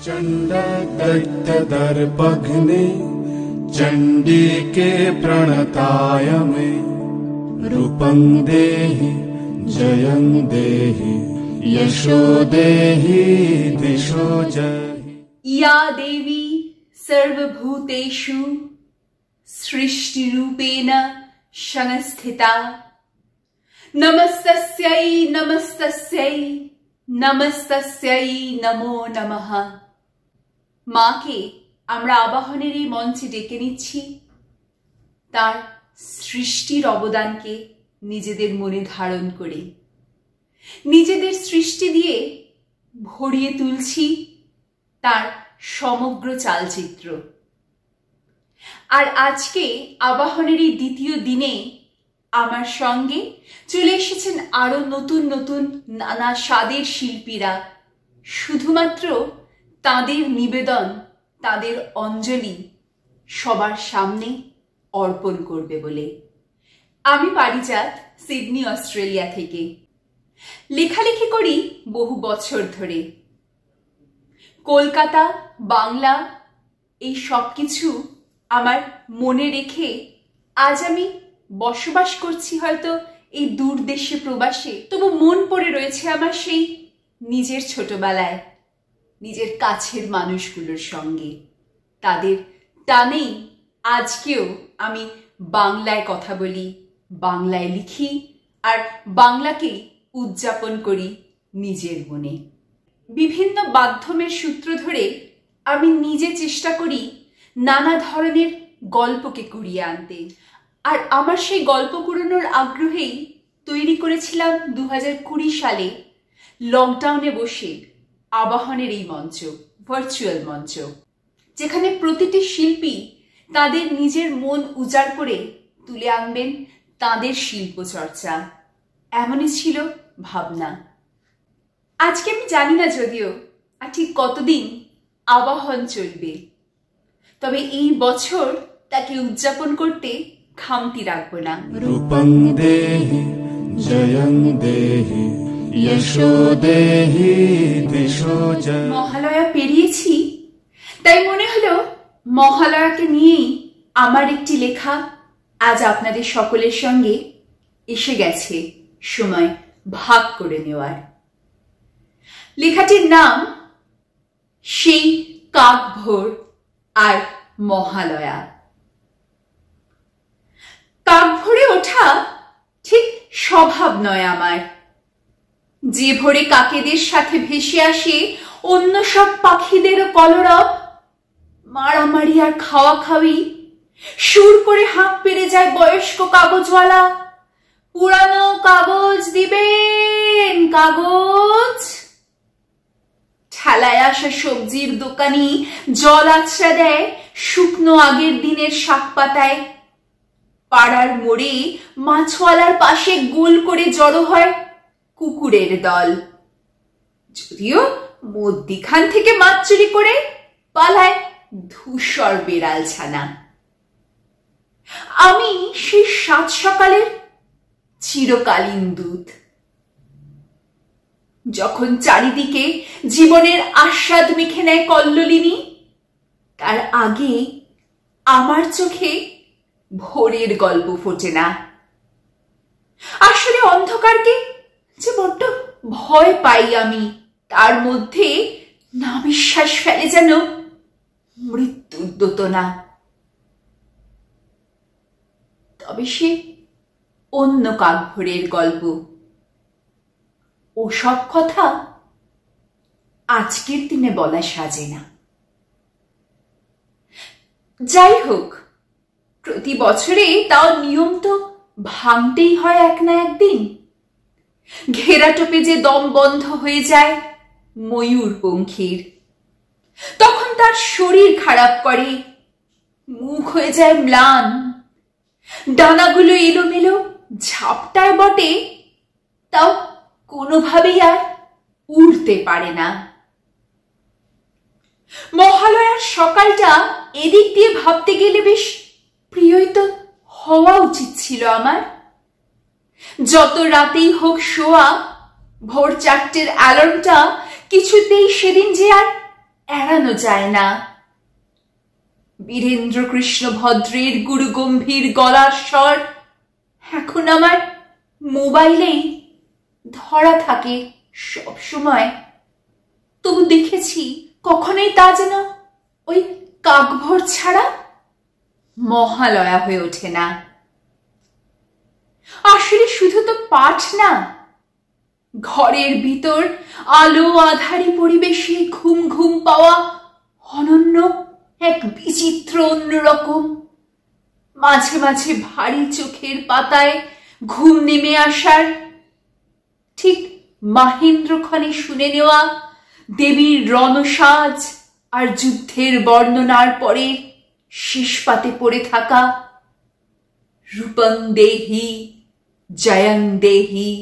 चंड दैत्य दर्पघ्ने चंडी के प्रणताय मे रूपं देहि जयं देहि यशो देहि दिशो जहि। या देवी सर्वभूतेषु सृष्टिरूपेण संस्थिता नमस्तस्यै नमस्तस्यै नमस्तस्यै नमो नमः। মাকে আমরা আবাহনের এই মঞ্চে ডেকে নিচ্ছি তার সৃষ্টির অবদানকে নিজেদের মনে ধারণ করে, নিজেদের সৃষ্টি দিয়ে ভরিয়ে তুলছি তার সমগ্র চালচিত্র। আর আজকে আবাহনের এই দ্বিতীয় দিনে আমার সঙ্গে চলে এসেছেন আরো নতুন নতুন নানা স্বাদের শিল্পীরা, শুধুমাত্র তাদের নিবেদন, তাদের অঞ্জলি সবার সামনে অর্পণ করবে বলে। আমি পারিজাত, সিডনি অস্ট্রেলিয়া থেকে লেখালেখি করি বহু বছর ধরে। কলকাতা, বাংলা এই সব কিছু আমার মনে রেখে আজ আমি বসবাস করছি হয়তো এই দূর দেশে প্রবাসে, তবু মন পড়ে রয়েছে আমার সেই নিজের ছোটবেলায়, নিজের কাছের মানুষগুলোর সঙ্গে। তাদের টানেই আজকেও আমি বাংলায় কথা বলি, বাংলায় লিখি আর বাংলাকেই উদযাপন করি নিজের মনে। বিভিন্ন মাধ্যমের সূত্র ধরে আমি নিজে চেষ্টা করি নানা ধরনের গল্পকে কুড়িয়ে আনতে। আর আমার সেই গল্প কুড়ানোর আগ্রহেই তৈরি করেছিলাম 2020 সালে লকডাউনে বসে আবাহনের এই মঞ্চ, ভার্চুয়াল মঞ্চ, যেখানে প্রতিটি শিল্পী তাদের নিজের মন উজাড় করে তুলে আনবেন তাদের শিল্প চর্চা। এমনই ছিল ভাবনা। আজকে আমি জানি না যদিও আর ঠিক কতদিন আবাহন চলবে, তবে এই বছর তাকে উদযাপন করতে খামতি রাখবো না। রূপং দেহি জয়ং দেহি যশো দেহি দিশো জয়। মহালয়া পেরিয়েছি, তাই মনে হলো মহালয়াকে নিয়েই আমার একটি লেখা আজ আপনাদের সকলের সঙ্গে এসে গেছে সময় ভাগ করে নেওয়ার। লেখাটির নাম সেই কাকভোর আর মহালয়া। কাক ভোরে ওঠা ঠিক স্বভাব নয় আমার। যে ভোরে কাকেদের সাথে ভেসে আসে অন্য সব পাখিদেরও কলরব, মারামারি আর খাওয়া খাওয়ি, সুর করে হাঁক পেরে যায় বয়স্ক কাগজওয়ালা, পুরানো কাগজ দিবেন কাগজ। ঠেলায় আসা সবজির দোকানি জল আছড়া দেয় শুকনো আগের দিনের শাক পাতায়। পাড়ার মোড়ে মাছওয়ালার পাশে গোল করে জড়ো হয় কুকুরের দল, যদিও মধ্যিখান থেকে মাছ চুরি করে পালায় ধূসর বেড়াল ছানা। আমি সেই সাত সকালের চিরকালীন দূত। যখন চারিদিকে জীবনের আস্বাদ মেখে নেয় কল্লোলিনী, তার আগে আমার চোখে ভোরের গল্প ফোটে না। আসলে অন্ধকারকে যে বড্ড ভয় পাই আমি, তার মধ্যে না বিশ্বাস ফেলে যেন মৃত্যুর দোতনা। তবে সে অন্য কাকভোরের গল্প। ও সব কথা আজকের দিনে বলা সাজে না। যাই হোক, প্রতি বছরে তাও নিয়ম তো ভাঙতেই হয় এক না একদিন। ঘেরাটোপে যে দম বন্ধ হয়ে যায় ময়ূর পঙ্খির, তখন তার শরীর খারাপ করে, মুখ হয়ে যায় ম্লান, ডানাগুলো এলোমেলো ঝাপটায় বটে, তাও কোনোভাবেই আর উড়তে পারে না। মহালয়ার সকালটা এদিক দিয়ে ভাবতে গেলে বেশ প্রিয়ই তো হওয়া উচিত ছিল আমার। যত রাতেই হোক শোয়া, ভোর 4টের অ্যালার্মটা কিছুতেই সেদিন যে আর এড়ানো ফেরানো যায় না। বীরেন্দ্র কৃষ্ণ ভদ্রের গুরু গম্ভীর গলার স্বর এখন আমার মোবাইলেই ধরা থাকে সব সময়। তবু দেখেছি কখনোই তা যেন ওই কাকভোর ছাড়া মহালয়া হয়ে ওঠে না। আসলে শুধু তো পাঠ না, ঘরের ভিতর আলো আধারি পরিবেশে ঘুম ঘুম পাওয়া অনন্য এক বিচিত্র অন্যরকম, মাঝে মাঝে ভারী চোখের পাতায় ঘুম নেমে আসার, ঠিক মাহেন্দ্রক্ষণে শুনে নেওয়া দেবীর রণসাজ আর যুদ্ধের বর্ণনার পরে শেষ পাতে পড়ে থাকা রূপং দেহি জয়ং দেহি,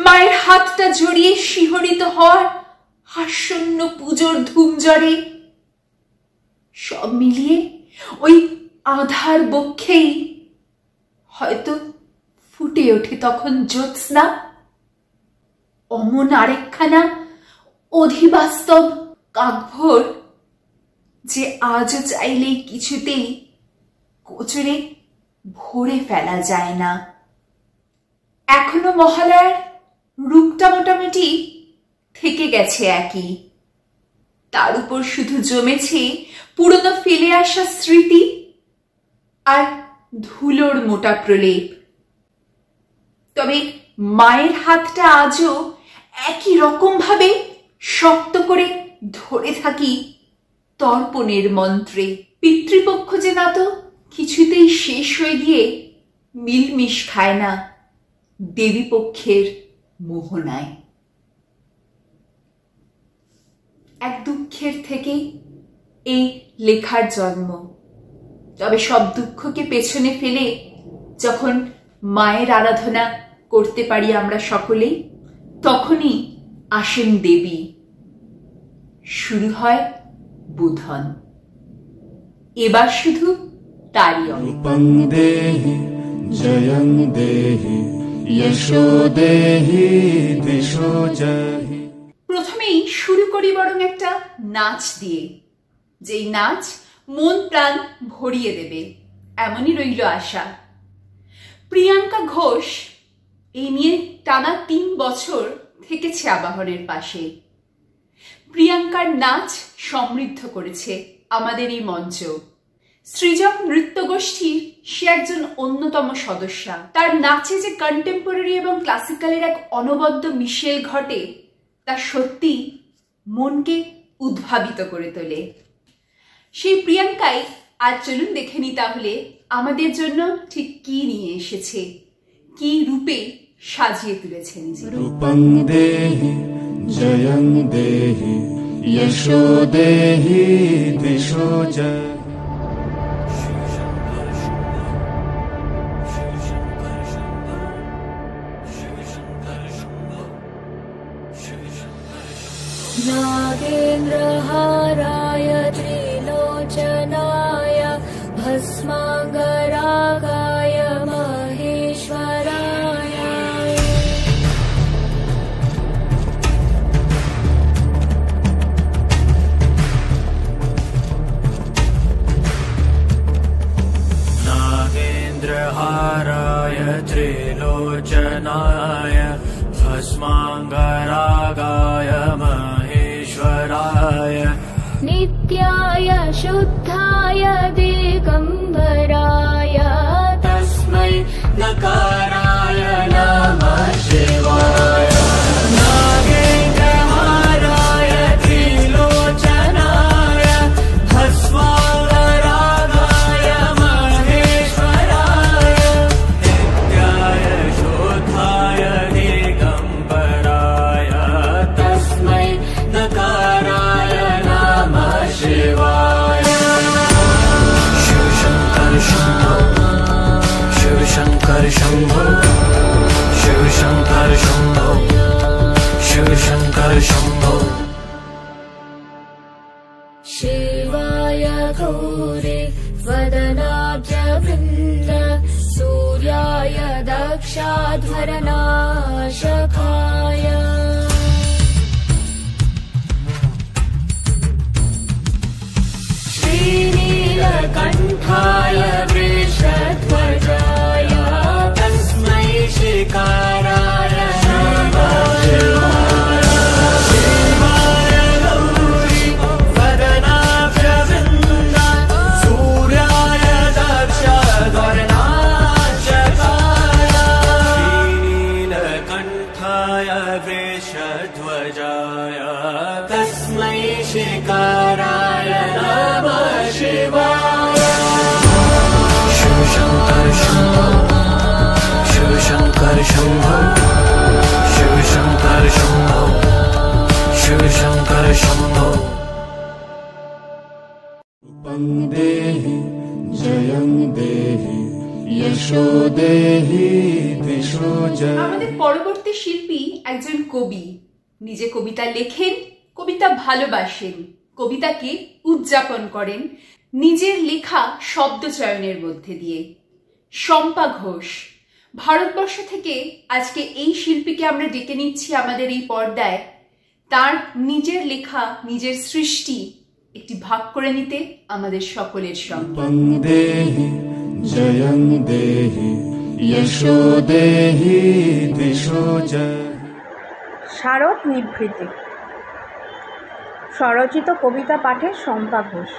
মায়ের হাতটা জড়িয়ে শিহরিত হওয়ার আসন্ন পুজোর ধুমঝড়ে, সব মিলিয়ে ওই আধার বক্ষেই হয়তো ফুটে ওঠে তখন জ্যোৎস্না, অমন আরেকখানা অধিবাস্তব কাকভোর যে আজও চাইলেই কিছুতেই কোচরে ভরে ফেলা যায় না। এখনো মহালয়ার রূপটা মোটামুটি থেকে গেছে একই, তার উপর শুধু জমেছে পুরনো ফেলে আসা স্মৃতি আর ধুলোর মোটা প্রলেপ। তবে মায়ের হাতটা আজও একই রকম ভাবে শক্ত করে ধরে থাকি তর্পণের মন্ত্রে। পিতৃপক্ষ যে না তো কিছুতেই শেষ হয়ে গিয়ে মিলমিশ খায় না দেবীপক্ষের মোহনায়। এক দুঃখের থেকেই এই লেখার জন্ম। তবে সব দুঃখকে পেছনে ফেলে যখন মায়ের আরাধনা করতে পারি আমরা সকলেই, তখনই আসেন দেবী, শুরু হয় বোধন। এবার শুধু তারই রূপং দেহি জয়ং দেহি যশো দেহি দিশো জহি। প্রথমেই শুরু করি বরং একটা নাচ দিয়ে, যেই নাচ মন প্রাণ ভরিয়ে দেবে এমনই রইল আশা। প্রিয়াঙ্কা ঘোষ এই নিয়ে টানা 3 বছর থেকেছে আবাহনের পাশে। প্রিয়াঙ্কার নাচ সমৃদ্ধ করেছে আমাদের এই মঞ্চ। সৃজক নৃত্য গোষ্ঠীর সে একজন অন্যতম সদস্যা। তার নাচে যে কন্টেম্পোরারি এবং ক্লাসিক্যালের এক অনবদ্য মিশেল ঘটে তা সত্যি মনকে উদ্ভাবিত করে তোলে। সেই প্রিয়াঙ্কাই আজ চলুন দেখে নি তাহলে আমাদের জন্য ঠিক কি নিয়ে এসেছে, কি রূপে সাজিয়ে তুলেছেন। রূপং দেহি জয়ং দেহি যশো দেহি দিশো জহি। नागेन्द्रहाराय त्रिलोचनाय भस्माङ्गरागाय महेश्वराय नागेन्द्रहाराय त्रिलोचनाय भस्माङ्गरागाय महेश्वराय नित्याय शुद्धाय दिगम्बराय तस्मै नकाराय नमः शिवाय। नागेन्द्रहाराय त्रिलोचनाय भस्माङ्गरागाय महेश्वराय नित्याय शुद्धाय दिगम्बराय तस्मै नकाराय नमः शिवाय। शिव शंकर शंभो शिव शंकर शंभो शिव शंकर शंभो शिव शंकर शंभो। शिवाय गौरे वदनाब्जवृन्द सूर्याय दक्षाध्वरनाशकाय नीलकण्ठाय वृषध्वजाय तस्मै शिकाराय नमः शिवाय शिवाय गौरी वदनाभ्यवृन्दा सूर्याय दक्षध्वर्णाशकाय श्रीनीलकण्ठाय वृषध्वजाय तस्मै शिकाराय नमः शिवाय शिवशङ्कर शम्भो शिवशङ्कर शम्भो शिवशङ्कर शम्भो शिवशङ्कर शम्भो रूपं देहि जयं देहि यशो देहि दिशो जय। আমাদের পরবর্তী শিল্পী একজন কবি। নিজে কবিতা লেখেন, কবিতা ভালোবাসেন, কবিতাকে উদযাপন করেন নিজের লেখা শব্দ চয়নের মধ্যে দিয়ে। শম্পা ঘোষ। ভারতবর্ষ থেকে আজকে এই শিল্পীকে আমরা ডেকে নিচ্ছি আমাদের এই পর্দায়, তার নিজের লেখা, নিজের সৃষ্টি একটি ভাগ করে নিতে আমাদের সকলের সঙ্গে। रूपं देहि जयं देहि यशो देहि दिशो जय। শারদ নিভৃতি স্বরচিত কবিতা পাঠে শম্পা ঘোষ।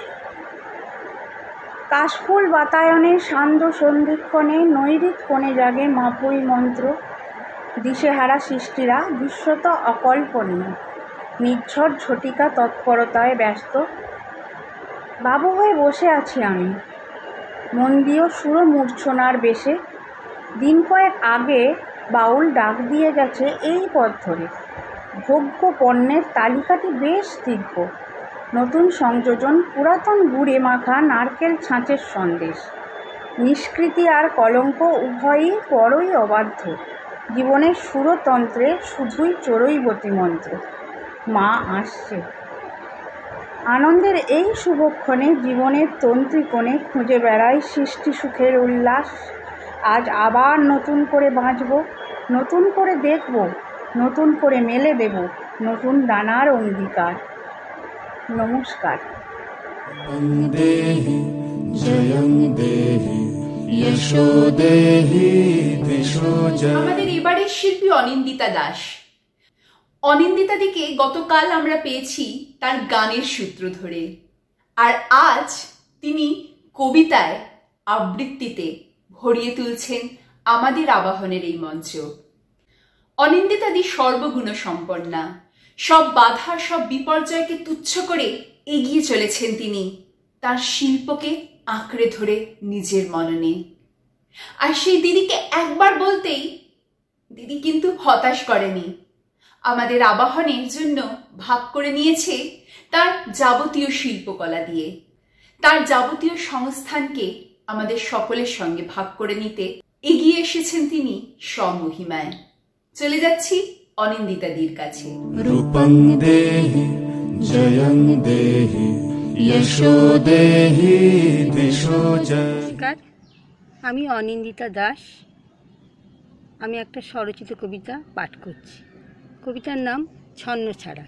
কাশফুল বাতায়নে সান্ধ্য সন্ধিক্ষণে নৈরিত কোণে জাগে মাপুই মন্ত্র। দিশেহারা সৃষ্টিরা দৃশ্যত অকল্পনীয়, নির্ঝর ঝটিকা তৎপরতায় ব্যস্ত। বাবু হয়ে বসে আছি আমি, মন্দিয় সুর মূর্ছনার বেশে। দিন কয়েক আগে বাউল ডাক দিয়ে গেছে এই পথ ধরে। ভোগ্য পণ্যের তালিকাটি বেশ তীব্র, নতুন সংযোজন পুরাতন গুড়ে মাখা নারকেল ছাঁচের সন্দেশ। নিষ্কৃতি আর কলঙ্ক উভয়ই বড়ই অবাধ্য, জীবনের সুরতন্ত্রে শুধুই চড়ুইবতী মন্ত্র। মা আসছে। আনন্দের এই শুভক্ষণে জীবনের তন্ত্রীকোণে খুঁজে বেড়াই সৃষ্টি সুখের উল্লাস। আজ আবার নতুন করে বাঁচব, নতুন করে দেখব, নতুন করে মেলে দেব নতুন দানার অঙ্গীকার। নমস্কার। रूपं देहि जयं देहि यशो देहि दिशो जय। আমাদের এবারের শিল্পী অনিন্দিতা দাস। অনিন্দিতাদিকে গতকাল আমরা পেয়েছি তার গানের সূত্র ধরে, আর আজ তিনি কবিতায় আবৃত্তিতে ভরিয়ে তুলছেন আমাদের আবাহনের এই মঞ্চ। অনিন্দিতাদি সর্বগুণ সম্পন্না, সব বাধা, সব বিপর্যয়কে তুচ্ছ করে এগিয়ে চলেছেন তিনি তার শিল্পকে আঁকড়ে ধরে নিজের মননে। আর সেই দিদিকে একবার বলতেই দিদি কিন্তু হতাশ করেনি, আমাদের আবাহনের জন্য ভাগ করে নিয়েছে তার যাবতীয় শিল্পকলা দিয়ে। তার যাবতীয় সংস্থানকে আমাদের সকলের সঙ্গে ভাগ করে নিতে এগিয়ে এসেছেন তিনি স্বমহিমায়। চলে যাচ্ছি অনিন্দিতাদির কাছে। रूपं देहि जयं देहि यशो देहि दिशो जय। নমস্কার, আমি অনিন্দিতা দাস। আমি একটা স্বরচিত কবিতা পাঠ করছি। কবিতার নাম ছন্নছাড়া।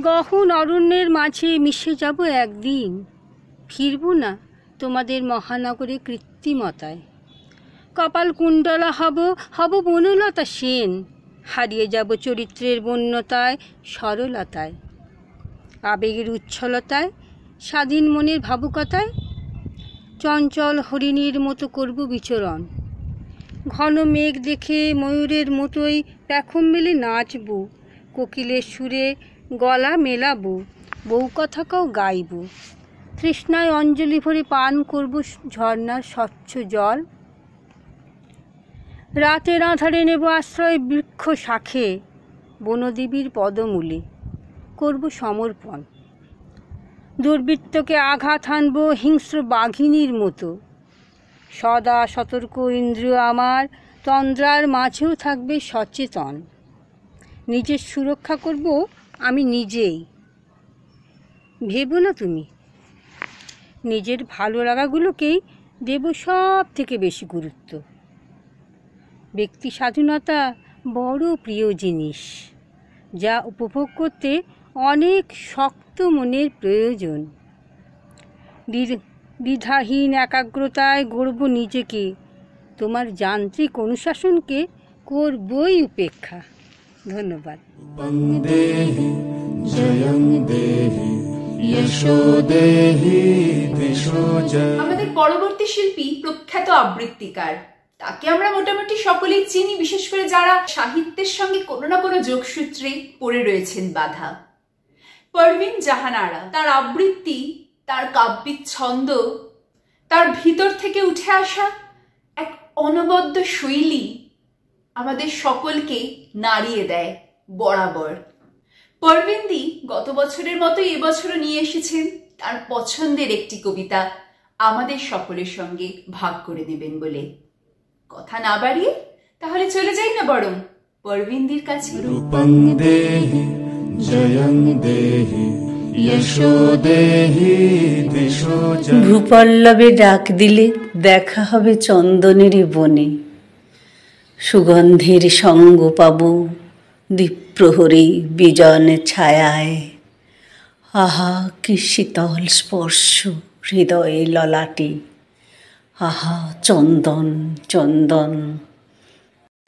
গহন অরণ্যের মাঝে মিশে যাব একদিন, ফিরব না তোমাদের মহানগরে কৃত্রিমতায়। কপাল কুণ্ডলা হব বনলতা সেন, হারিয়ে যাব চরিত্রের বন্যতায় সরলতায়, আবেগের উচ্ছলতায়, স্বাধীন মনের ভাবুকতায়। চঞ্চল হরিণীর মতো করব বিচরণ, ঘন মেঘ দেখে ময়ূরের মতোই পেখম মেলে নাচব, কোকিলের সুরে গলা মেলাবো, বউ কথা কাও গাইব। তৃষ্ণায় অঞ্জলি ভরে পান করব ঝর্ণার স্বচ্ছ জল। রাতের আঁধারে নেব আশ্রয় বৃক্ষ শাখে, বনদেবীর পদমূলে করব সমর্পণ। দুর্বৃত্তকে আঘাত হানব হিংস্র বাঘিনীর মতো, সদা সতর্ক ইন্দ্রিয় আমার তন্দ্রার মাঝেও থাকবে সচেতন। নিজের সুরক্ষা করব আমি নিজেই, ভেবো না তুমি। নিজের ভালো লাগাগুলোকেই দেব সব থেকে বেশি গুরুত্ব। ব্যক্তি স্বাধীনতা বড় প্রিয় জিনিস, যা উপভোগ করতে অনেক শক্ত মনের প্রয়োজন। দ্বিধাহীন একাগ্রতায় গড়ব নিজেকে, তোমার যান্ত্রিক অনুশাসনকে করবই উপেক্ষা। ধন্যবাদ। रूपं देहि जयं देहि यशो देहि दिशो जय। আমাদের পরবর্তী শিল্পী প্রখ্যাত আবৃত্তিকার, তাকে আমরা মোটামুটি সকলেই চিনি, বিশেষ করে যারা সাহিত্যের সঙ্গে কোনো না কোনো যোগসূত্রে পড়ে রয়েছেন বাধা। পারভিন জাহান আরা, তার আবৃত্তি, তার কাব্যিক ছন্দ, তার ভিতর থেকে উঠে আসা এক অনবদ্য শৈলী আমাদের সকলকে নাড়িয়ে দেয় বরাবর। পারভিনদি গত বছরের মতো এবছরও নিয়ে এসেছেন তার পছন্দের একটি কবিতা আমাদের সকলের সঙ্গে ভাগ করে নেবেন বলে। কথা না বাড়িয়ে তাহলে চলে যাই না বরং পারভিনদির কাছে। रूपं देहि जयं देहि यशो देहि दिशो जय। ভূপল্লবে ডাক দিলে দেখা হবে চন্দনেরই বনে, সুগন্ধের সঙ্গ পাব দ্বীপ্রহরী বিজন ছায়ায়। আহা কি শীতল স্পর্শ হৃদয়ে ললাটে, আহা চন্দন চন্দন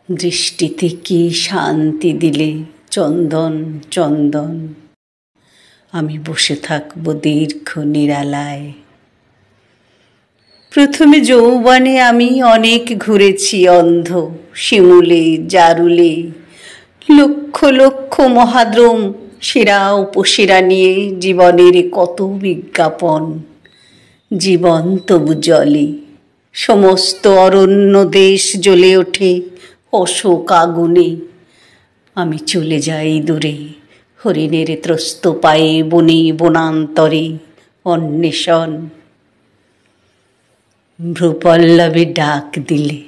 দৃষ্টিতে কি শান্তি দিলে চন্দন চন্দন। আমি বসে থাকব দীর্ঘ নিরালায়। প্রথমে যৌবনে আমি অনেক ঘুরেছি অন্ধ শিমুলে জারুলে, লক্ষ লক্ষ মহাদ্রম শিরা উপশিরা নিয়ে জীবনের কত বিজ্ঞাপন। জীবন তবু জলে, সমস্ত অরণ্য দেশ জ্বলে ওঠে অশোক আগুনে। আমি চলে যাই দূরে হরিণের ত্রস্ত পায়ে বনে বনান্তরে অন্বেষণ। ভ্রূপল্লবে ডাক দিলে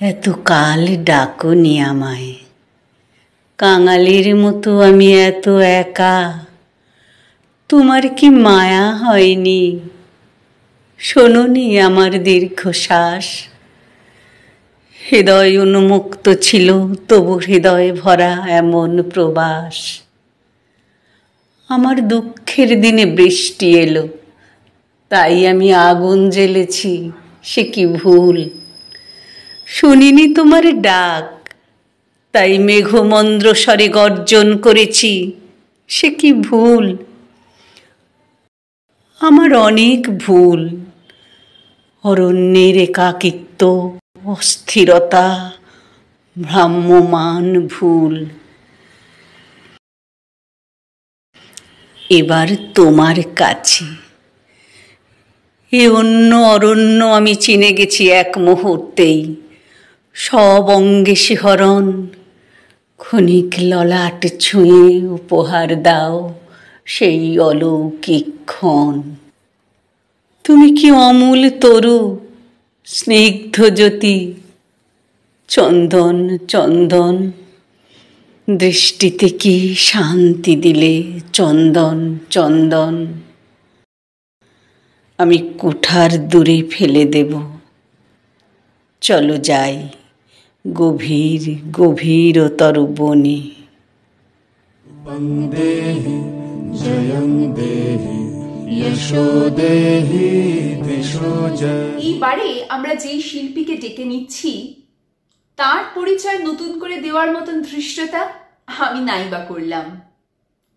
এত কাল ডাকনি আমায়, কাঙালির মতো আমি এত একা। তোমার কি মায়া হয়নি, শোনোনি আমার দীর্ঘশ্বাস। হৃদয় উন্মুক্ত ছিল তবু হৃদয় ভরা এমন প্রবাস। আমার দুঃখের দিনে বৃষ্টি এলো, তাই আমি আগুন জ্বেলেছি, সে কি ভুল। শুনিনি তোমার ডাক, তাই মেঘমন্দ্র স্বরে গর্জন করেছি, সে কি ভুল। আমার অনেক ভুল, অরণ্যের একাকিত্ব, অস্থিরতা, ভ্রাম্যমান ভুল। এবার তোমার কাছে এ অন্য অরণ্য আমি চিনে গেছি এক মুহূর্তেই। সব অঙ্গে শিহরণ, ক্ষণিক ললাট ছুঁয়ে উপহার দাও সেই অলৌকিক ক্ষণ। তুমি কি অমূল তরু, স্নিগ্ধ জ্যোতি, চন্দন চন্দন দৃষ্টিতে কি শান্তি দিলে চন্দন চন্দন। আমি কুঠার দূরে ফেলে দেব, চলো যাই গভীর গভীরতর বনে। रूपं देहि जयं देहि यशो देहि दिशो जय। এইবারে আমরা যেই শিল্পীকে ডেকে নিচ্ছি তার পরিচয় নতুন করে দেওয়ার মতন ধৃষ্টতা আমি নাইবা করলাম।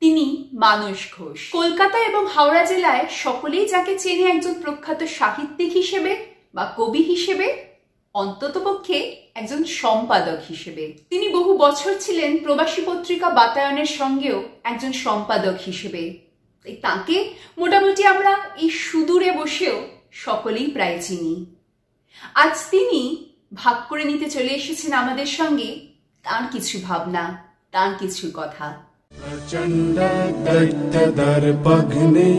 তিনি মানস ঘোষ। কলকাতা এবং হাওড়া জেলায় সকলেই যাকে চেনে একজন প্রখ্যাত সাহিত্যিক হিসেবে বা কবি হিসেবে, অন্ততপক্ষে একজন সম্পাদক হিসেবে। তিনি বহু বছর ছিলেন প্রবাসী পত্রিকা বাতায়নের সঙ্গেও একজন সম্পাদক হিসেবে। তাই তাকে মোটামুটি আমরা এই সুদূরে বসেও সকলেই প্রায় চিনি। আজ তিনি ভাগ করে নিতে চলে এসেছেন আমাদের সঙ্গে তার কিছু ভাবনা, তার কিছু কথা। प्रचंड दैत्य दर्पघ्ने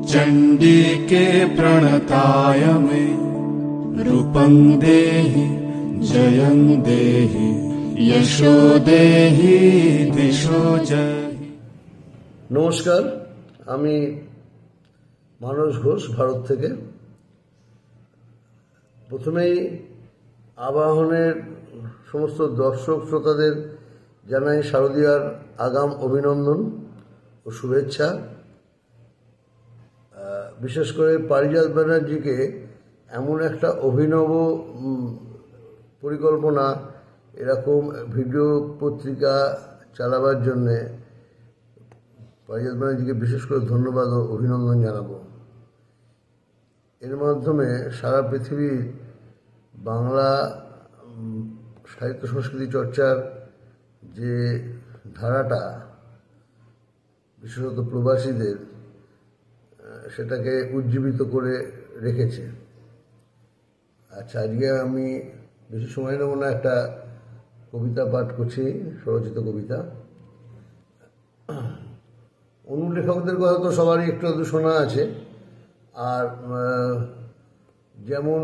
चंडी के प्रणताय मे, रूपं देहि जयं देहि यशो देहि दिशो जय। নমস্কার, আমি মানস ঘোষ, ভারত থেকে। প্রথমেই আবাহনের সমস্ত দর্শক শ্রোতাদের জানাই শারদীয়ার আগাম অভিনন্দন ও শুভেচ্ছা। বিশেষ করে পারিজাত ব্যানার্জিকে এমন একটা অভিনব পরিকল্পনা, এরকম ভিডিও পত্রিকা চালাবার জন্যে পারিজাত ব্যানার্জিকে বিশেষ করে ধন্যবাদ ও অভিনন্দন জানাবো। এর মাধ্যমে সারা পৃথিবীর বাংলা সাহিত্য সংস্কৃতি চর্চার যে ধারাটা, বিশেষত প্রবাসীদের, সেটাকে উজ্জীবিত করে রেখেছে। আচ্ছা, আজকে আমি বেশি সময় নেব না, একটা কবিতা পাঠ করছি, স্বরচিত কবিতা। অনুলেখকদের কথা তো সবারই একটু আধটু শোনা আছে। আর যেমন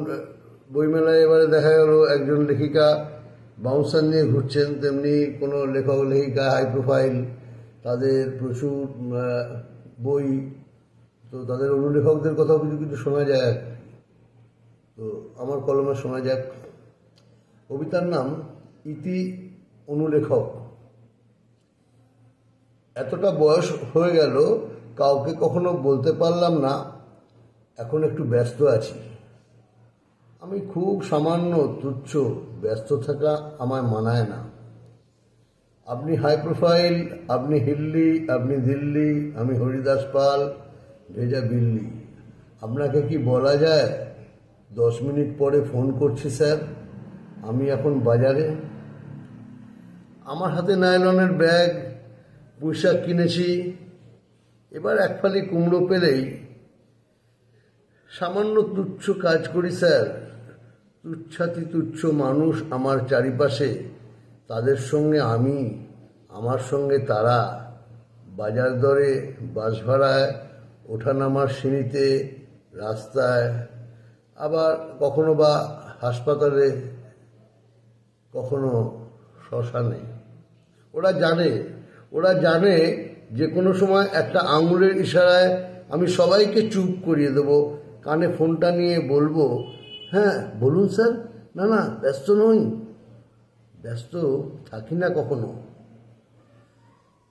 বইমেলায় এবারে দেখা গেল একজন লেখিকা বাউন্সার নিয়ে ঘুরছেন, তেমনি কোনো লেখক লেখিকা হাই প্রোফাইল, তাদের প্রচুর বই, তো তাদের অনুলেখকদের কথাও কিছু কিছু শোনা যায়। তো আমার কলমে শোনা যাক। কবিতার নাম ইতি অনুলেখক। এতটা বয়স হয়ে গেল কাউকে কখনো বলতে পারলাম না এখন একটু ব্যস্ত আছি। আমি খুব সামান্য তুচ্ছ, ব্যস্ত থাকা আমায় মানায় না। আপনি হাই প্রোফাইল, আপনি হিল্লি, আপনি দিল্লি, আমি হরিদাস পাল, ভেজা বিল্লি। আপনাকে কি বলা যায় 10 মিনিট পরে ফোন করছি স্যার, আমি এখন বাজারে। আমার হাতে নাইলনের ব্যাগ, পোশাক কিনেছি। এবার এক ফালি কুমড়ো পেলেই সামান্য তুচ্ছ কাজ করি স্যার। তুচ্ছাতি তুচ্ছ মানুষ আমার চারিপাশে, তাদের সঙ্গে আমি, আমার সঙ্গে তারা। বাজার দরে, বাস ভাড়ায়, ওঠানামার সিঁড়িতে, রাস্তায়, আবার কখনো বা হাসপাতালে, কখনো শ্মশানে। ওরা জানে যে কোনো সময় একটা আঙুলের ইশারায় আমি সবাইকে চুপ করিয়ে দেবো। কানে ফোনটা নিয়ে বলবো, হ্যাঁ বলুন স্যার। না ব্যস্ত নই, ব্যস্ত থাকি না কখনো।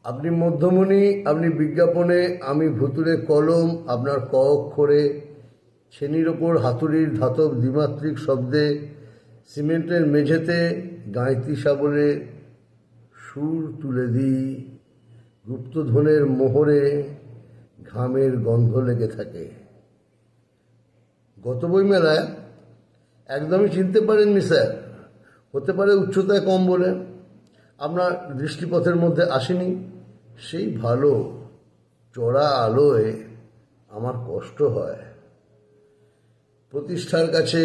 আপনি মধ্যমণি, আপনি বিজ্ঞাপনে, আমি ভুতুরে কলম, আপনার ক অক্ষরে, ছেনির ওপর হাতুড়ির ধাতব দ্বিমাত্রিক শব্দে, সিমেন্টের মেঝেতে গাঁইতি শাবলে সুর তুলে দিই। গুপ্তধনের মোহরে ঘামের গন্ধ লেগে থাকে। গত বইমেলায় একদমই চিনতে পারেননি স্যার, হতে পারে উচ্চতায় কম বলে আপনার দৃষ্টিপথের মধ্যে আসেনি। সেই ভালো, চড়া আলোয় আমার কষ্ট হয়। প্রতিষ্ঠার কাছে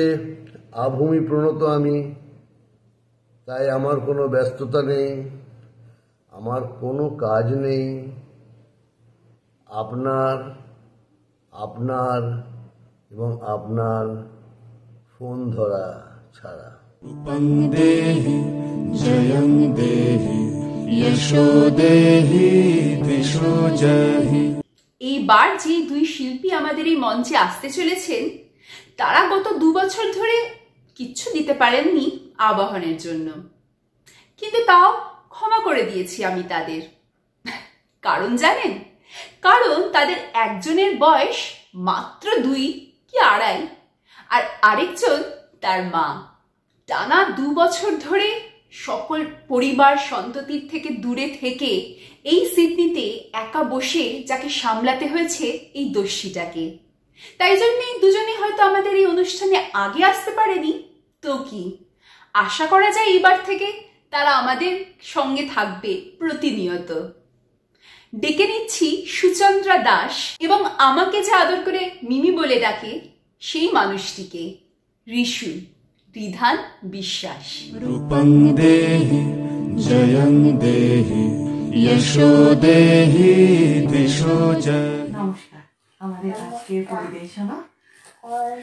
আভূমি প্রণত আমি, তাই আমার কোনো ব্যস্ততা নেই, আমার কোনো কাজ নেই আপনার এবং আপনার ফোন ধরা ছাড়া। रूपं देहि जयं देहि यशो देहि दिशो जहि। এইবার যে দুই শিল্পী আমাদের এই মঞ্চে আসতে চলেছেন, তারা গত 2 বছর ধরে কিচ্ছু দিতে পারেননি আবাহনের জন্য, কিন্তু তাও ক্ষমা করে দিয়েছি আমি তাদের। কারণ জানেন, কারণ তাদের একজনের বয়স মাত্র 2 কি 2.5, আর আরেকজন তার মা। টানা 2 বছর ধরে সকল পরিবার সন্ততির থেকে দূরে থেকে এই সিডনিতে একা বসে যাকে সামলাতে হয়েছে এই দস্যিটাকে। তাই জন্যই দুজনে হয়তো আমাদের এই অনুষ্ঠানে আগে আসতে পারেনি, তো কি আশা করা যায় এইবার থেকে তারা আমাদের সঙ্গে থাকবে প্রতিনিয়ত। ডেকে নিচ্ছি সুচন্দ্রা দাস এবং আমাকে যে আদর করে মিমি বলে ডাকে সেই মানুষটিকে, ঋষু রিধান বিশ্বাস। रूपं देहि जयं देहि यशो देहि दिशो जहि। নমস্কার, আমাদের আজকের পরিবেশনা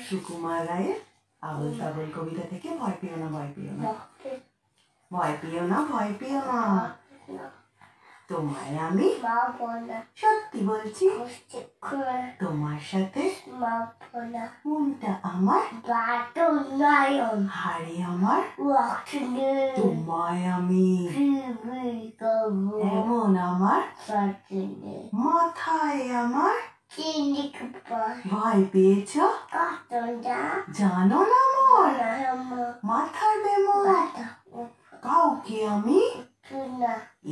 সুকুমার রায়ের আবল তাবল কবিতা থেকে ভয় পেও না, ভয় পেও না, ভয় পেও না, ভয় পেও না। তোমায় আমি সত্যি বলছি, তোমার সাথে মনটা আমার, হাড়ে আমার, তোমায় আমি এমন আমার, মাথায় আমার, ভয় পেয়েছ? জানো না মোর মাথার বেমর কাউকে আমি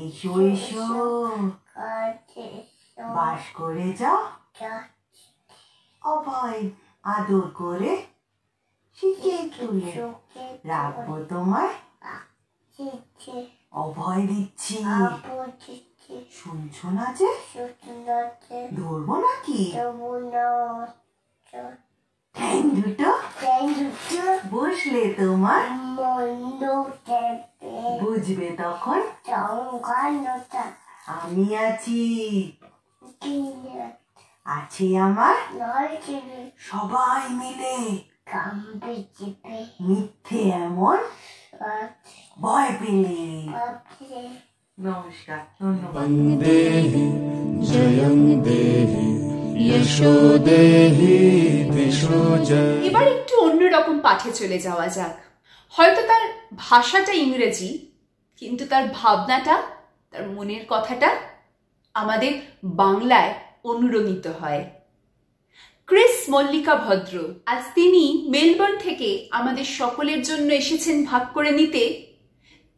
এসো এসো বাস করে যাও অভয় আদর করে শিখে তুলে রাখবো তোমায় অভয় দিচ্ছি শুনছো না যে ধরবো নাকি ঠ্যাং দুটো বসলে তোমার বুঝবে তখন আমি আছি আছে আমার সবাই মিলে মিথ্যে এমন ভয় পেলে নমস্কার ধন্যবাদ वन्देहि जयं देहि यशो देहि दिशो जय এবার একটু অন্যরকম পাঠে চলে যাওয়া যাক। হয়তো তার ভাষাটা ইংরেজি, কিন্তু তার ভাবনাটা, তার মনের কথাটা আমাদের বাংলায় অনুরণিত হয়। ক্রিস মল্লিকা ভদ্র আজ তিনি মেলবোর্ন থেকে আমাদের সকলের জন্য এসেছেন ভাগ করে নিতে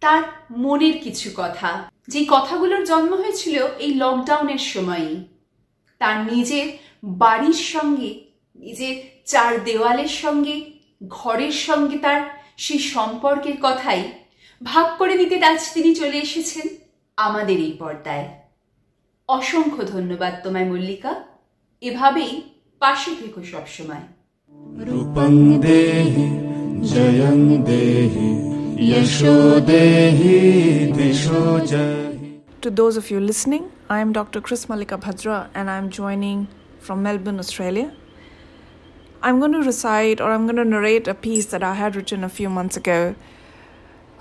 তার মনের কিছু কথা, যে কথাগুলোর জন্ম হয়েছিল এই লকডাউনের সময়ই। তার নিজের বাড়ির সঙ্গে, নিজের চার দেওয়ালের সঙ্গে, ঘরের সঙ্গে তার সেই সম্পর্কের কথাই ভাগ করে নিতে আজ তিনি চলে এসেছেন আমাদের এই পর্দায়। অসংখ্য ধন্যবাদ তোমায় মল্লিকা, এভাবেই পাশে থেকো সবসময়। रूपं देहि जयं देहि यशो देहि दिशो जय To those of you listening, I am Dr. Chris Mallika Bhadra and I am joining from Melbourne, Australia. I'm going to recite or I'm going to narrate a piece that I had written a few months ago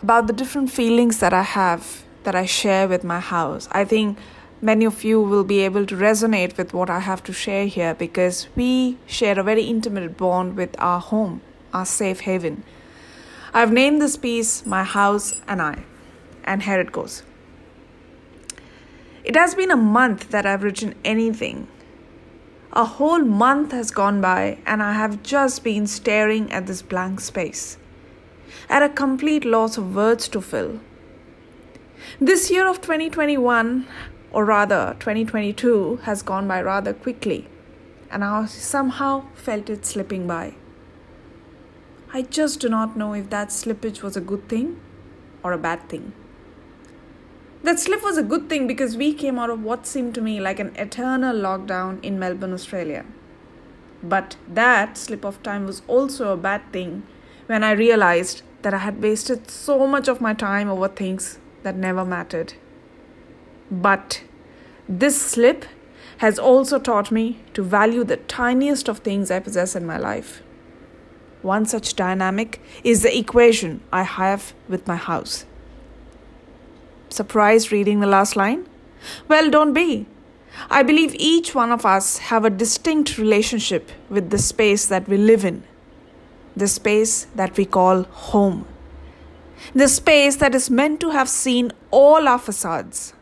about the different feelings that I have, that I share with my house. I think many of you will be able to resonate with what I have to share here because we share a very intimate bond with our home, our safe haven. I've named this piece My House and I, and here it goes. It has been a month that I've written anything. A whole month has gone by and I have just been staring at this blank space, at a complete loss of words to fill. This year of 2021, or rather 2022, has gone by rather quickly and I somehow felt it slipping by. I just do not know if that slippage was a good thing or a bad thing. That slip was a good thing because we came out of what seemed to me like an eternal lockdown in Melbourne, Australia. But that slip of time was also a bad thing when I realized that I had wasted so much of my time over things that never mattered. But this slip has also taught me to value the tiniest of things I possess in my life. One such dynamic is the equation I have with my house. Surprised reading the last line? Well, don't be. I believe each one of us have a distinct relationship with the space that we live in, the space that we call home, the space that is meant to have seen all our facades.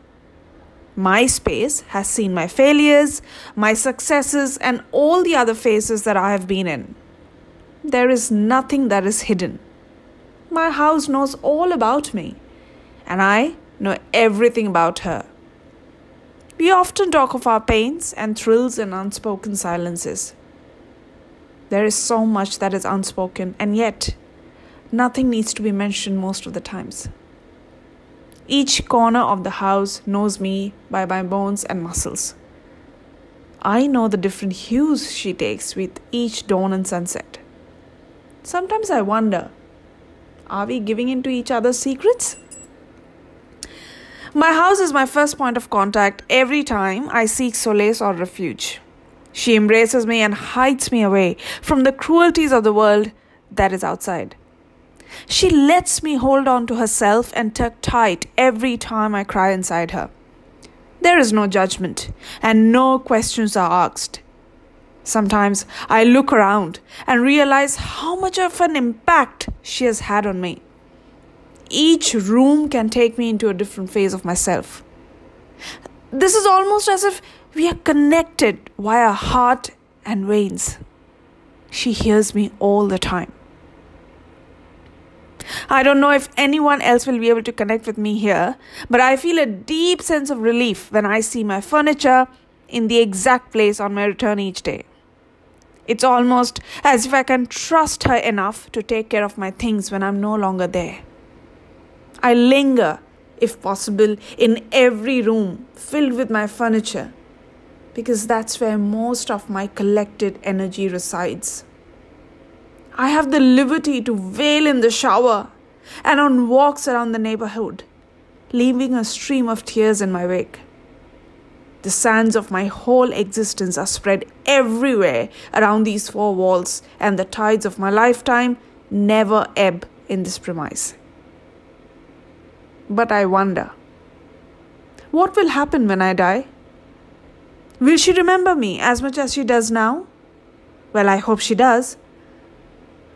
My space has seen my failures, my successes, and all the other phases that I have been in. There is nothing that is hidden. My house knows all about me, and I know everything about her. We often talk of our pains and thrills and unspoken silences. There is so much that is unspoken, and yet nothing needs to be mentioned most of the times. Each corner of the house knows me by my bones and muscles. I know the different hues she takes with each dawn and sunset. Sometimes I wonder, are we giving into each other's secrets? My house is my first point of contact every time I seek solace or refuge. She embraces me and hides me away from the cruelties of the world that is outside. She lets me hold on to herself and tuck tight every time I cry inside her. There is no judgment and no questions are asked. Sometimes I look around and realize how much of an impact she has had on me. Each room can take me into a different phase of myself. This is almost as if We are connected via heart and veins. She hears me all the time. I don't know if anyone else will be able to connect with me here, but I feel a deep sense of relief when I see my furniture in the exact place on my return each day. It's almost as if I can trust her enough to take care of my things when I'm no longer there. I linger, if possible, in every room filled with my furniture, because that's where most of my collected energy resides. I have the liberty to wail in the shower and on walks around the neighborhood, leaving a stream of tears in my wake. The sands of my whole existence are spread everywhere around these four walls, and the tides of my lifetime never ebb in this premise. But I wonder, what will happen when I die? Will she remember me as much as she does now? Well, I hope she does.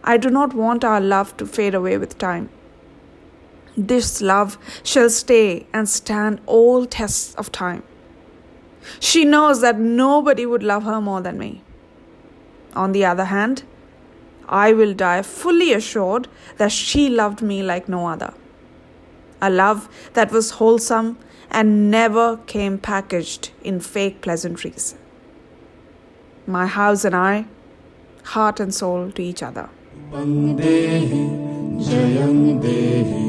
I do not want our love to fade away with time. This love shall stay and stand all tests of time. She knows that nobody would love her more than me. On the other hand, I will die fully assured that she loved me like no other. A love that was wholesome and never came packaged in fake pleasantries. My house and I, heart and soul to each other. Dehi, Jayam Dehi,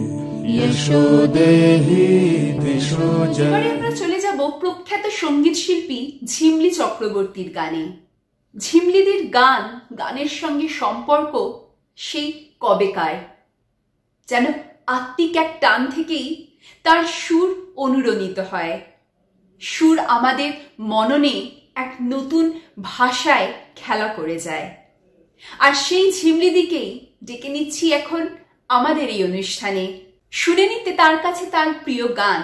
Yasho Dehi, Disho এবারে Jai. আমরা চলে যাব প্রখ্যাত সঙ্গীত শিল্পী ঝিমলি চক্রবর্তীর গানে। ঝিমলিদির গানের সঙ্গে সম্পর্ক সেই কবেকার, যেন আত্মিক এক টান থেকেই তার সুর অনুরণিত হয়। সুর আমাদের মননে এক নতুন ভাষায় খেলা করে যায়। আর সেই ঝিমলিদিকেই ডেকে নিচ্ছি এখন আমাদের এই অনুষ্ঠানে, শুনে নিতে তার কাছে তার প্রিয় গান,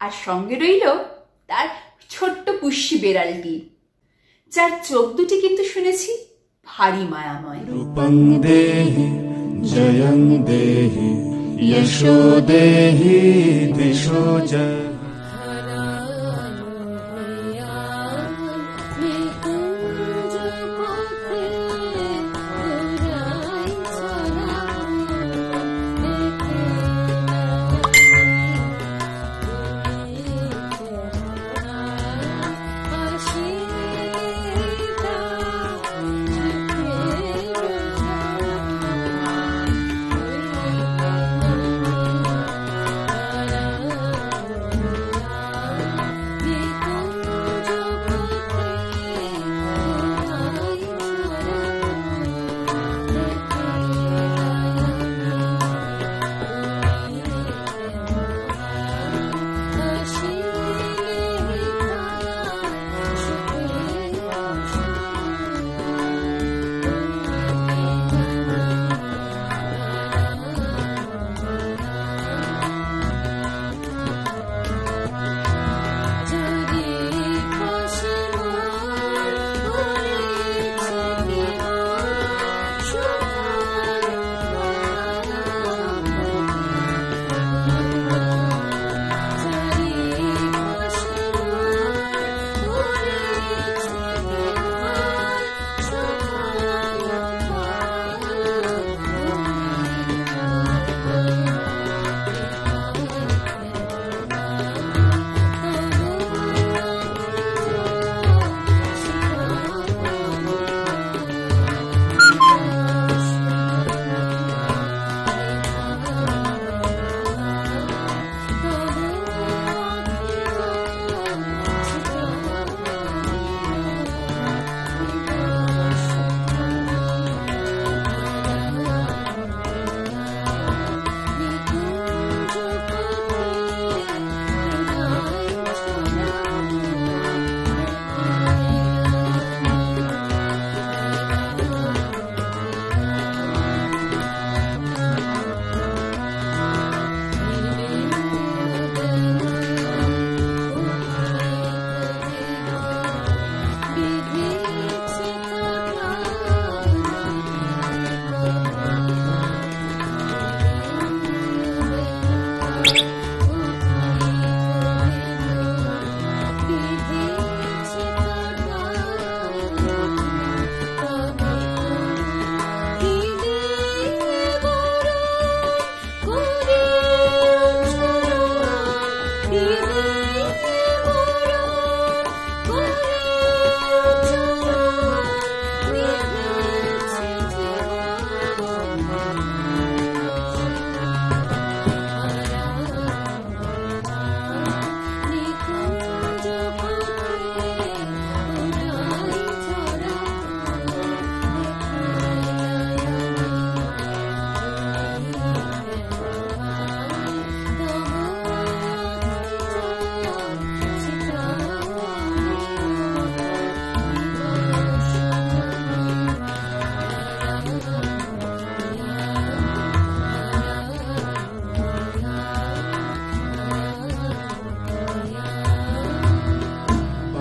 আর সঙ্গে রইল তার ছোট্ট পুষ্টি বেড়ালটি, যার চোখ দুটি কিন্তু শুনেছি ভারী মায়াময়। Rupam Dehi, Jayam Dehi, Yasho Dehi, Disho Jai.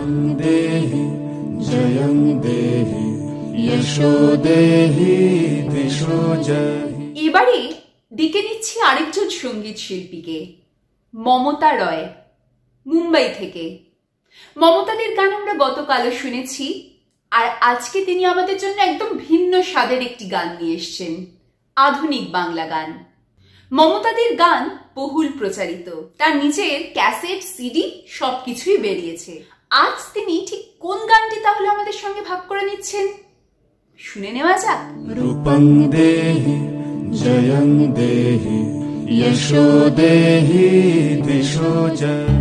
रूपं देहि जयं देहि यशो देहि दिशो जहि। এবারে ডেকে নিচ্ছি আরেকজন সঙ্গীত শিল্পীকে, মমতা রয়, মুম্বাই থেকে। মমতাদের গান আমরা গতকালও শুনেছি, আর আজকে তিনি আমাদের জন্য একদম ভিন্ন স্বাদের একটি গান নিয়ে এসছেন, আধুনিক বাংলা গান। মমতাদের গান বহুল প্রচারিত, তার নিজের ক্যাসেট, সিডি সবকিছুই বেরিয়েছে। আজ তিনি ঠিক কোন গানটি তাহলে আমাদের সঙ্গে ভাগ করে নিচ্ছেন, শুনে নেওয়া যাক। रूपं देहि जयं देहि यशो देहि दिशो जहि।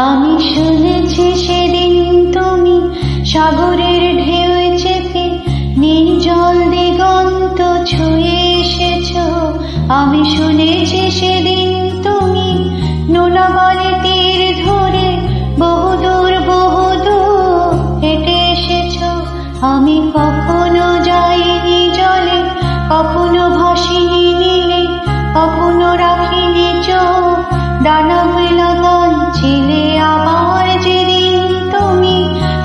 আমি শুনেছি সেদিন তুমি সাগরের ঢেউ চেপে নির্জল দিগন্ত ছুঁয়ে এসেছ। আমি শুনেছি সেদিন তুমি নোনা বালি তীর ধরে বহুদূর হেঁটে এসেছ। আমি কখনো যাইনি জলে, কখনো ভাসিনি নীলে, কখনো রাখিনি চোখ ডানা মেলা গান ছিলে। আবার যেদিন তুমি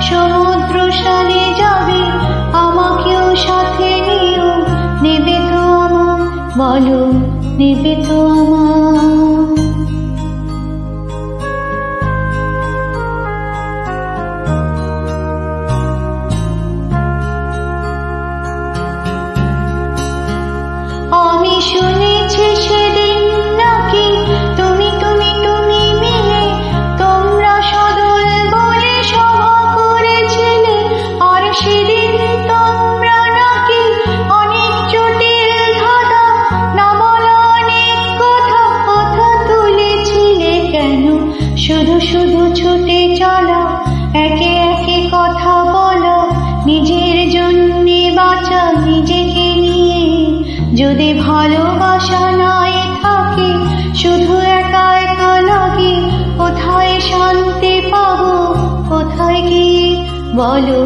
সমুদ্র সানে যাবে, আমাকেও সাথে নিও, নেবে তো আমার, বলো নেবে তো আমার। আমি শুনেছি সেদিন নাকি তুমি তুমি তুমি মিলে তোমরা সদল বলে সভা করেছিলে। আর সেদিন তোমরা নাকি অনেক জটিল ধাঁধা না বলা অনেক কথা তুলেছিলে। কেন শুধু শুধু ছুটে চলা, একে একে কথা বলা, নিজের জন্যে বাঁচা নিজেকে নিয়ে। যদি ভালোবাসা নাই থাকে, শুধু একা একা লাগে, কোথায় শান্তি পাবো, কোথায় গিয়ে, বলো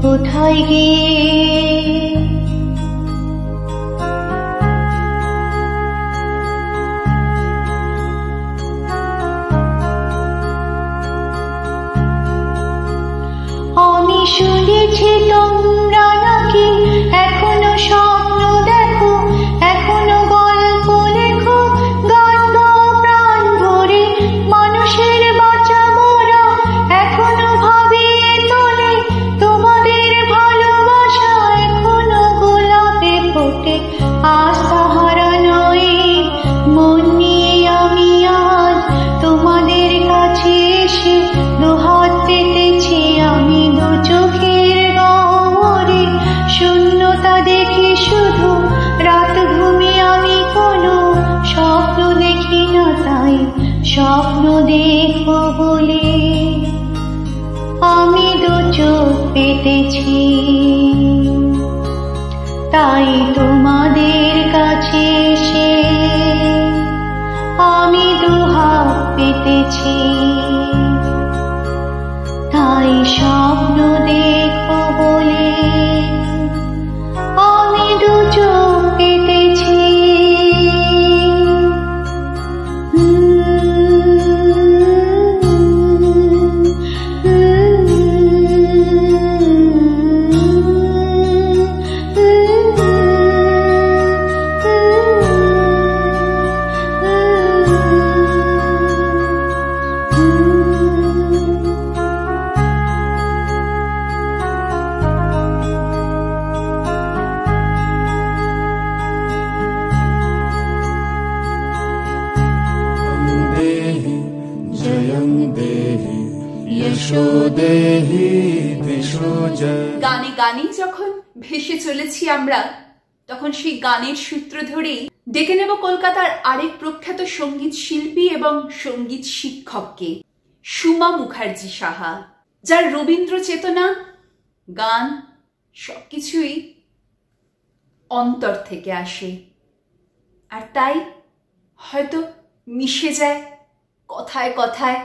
কোথায় গিয়ে। আমি শুনেছি তোমরা নাকি এখনো স্বপ্ন দেখো, এখনো গল্প লেখো, গান গাও প্রাণ ভরে, মানুষের বাঁচা মোরা এখনো ভাবিয়ে তোলে তোমাদের ভালোবাসা, এখনো গোলাপে ফোটে। আজ তাহারা নয় মন নিয়ে আমি আজ তোমাদের কাছে এসে দুহাত পেতেছি। আমি দু চোখের গহ্বরে শূন্যতা দেখি শুধু, রাত ঘুমে আমি কোনো স্বপ্ন দেখি না, তাই স্বপ্ন দেখো বলে আমি দু চোখ পেতেছি। তাই তোমাদের কাছে এসে আমি দুহাত পেতেছি। তাই স্বপ্ন দেখো বলে আমি দু চোখ পেতেছি। Mm-hmm. यशो देहि दिशो जय। গানে গানে যখন ভেসে চলেছি আমরা, তখন সেই গানের সূত্র ধরেই ডেকে নেব কলকাতার আরেক প্রখ্যাত সঙ্গীত শিল্পী এবং সঙ্গীত শিক্ষককে, সুমা মুখার্জি সাহা, যার রবীন্দ্র চেতনা, গান সবকিছুই অন্তর থেকে আসে, আর তাই হয়তো মিশে যায় কথায় কথায়,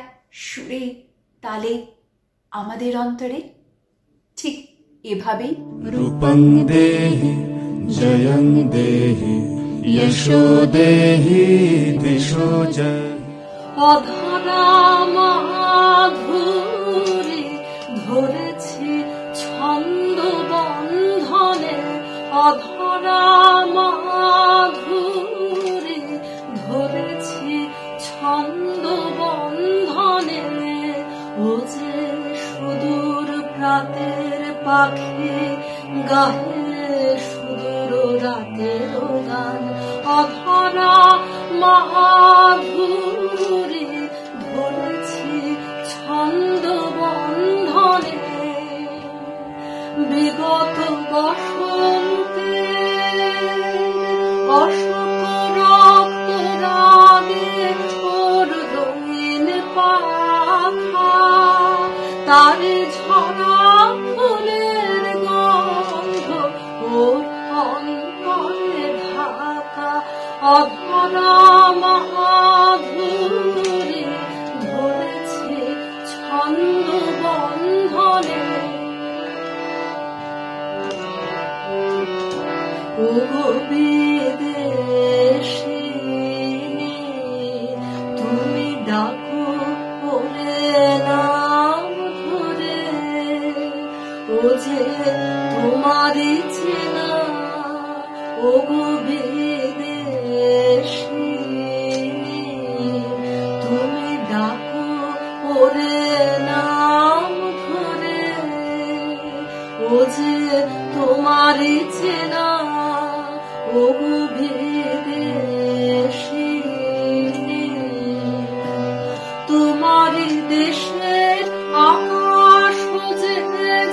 সুরে তালে আমাদের অন্তরে। ঠিক এভাবেই रूपं देहि जयं देहि यशो देहि दिशो जय। অধরা মাধুরী ধরেছি ছন্দ বন্ধনে, অধরা মাধুরী ধরেছি ছন্দ বন্ধনে। ও যে সুদূর প্রাতের পাখি গাহে সুদূর রাতের গান, অধরা মাধুরী ধরেছি ছন্দ বন্ধনে। বিগত বসন্তে অশোক রক্ত রাগে ওর রঙিন পাখা, তার ঝরা ফুলের গন্ধ ওর অন্তরে ঢাকা। অধরা মাধুরী ধরেছে ছন্দ বন্ধনে। ও বিদেশিনী তুমি ডাকো ওরে নাম ধরে, ও যে তোমারই চেনা। ও বিদেশিনী তুমি ডাকো ওরে নাম ধরে, ও যে তোমারই চেনা। ও বিদেশিনী তোমারই দেশের আকাশ যে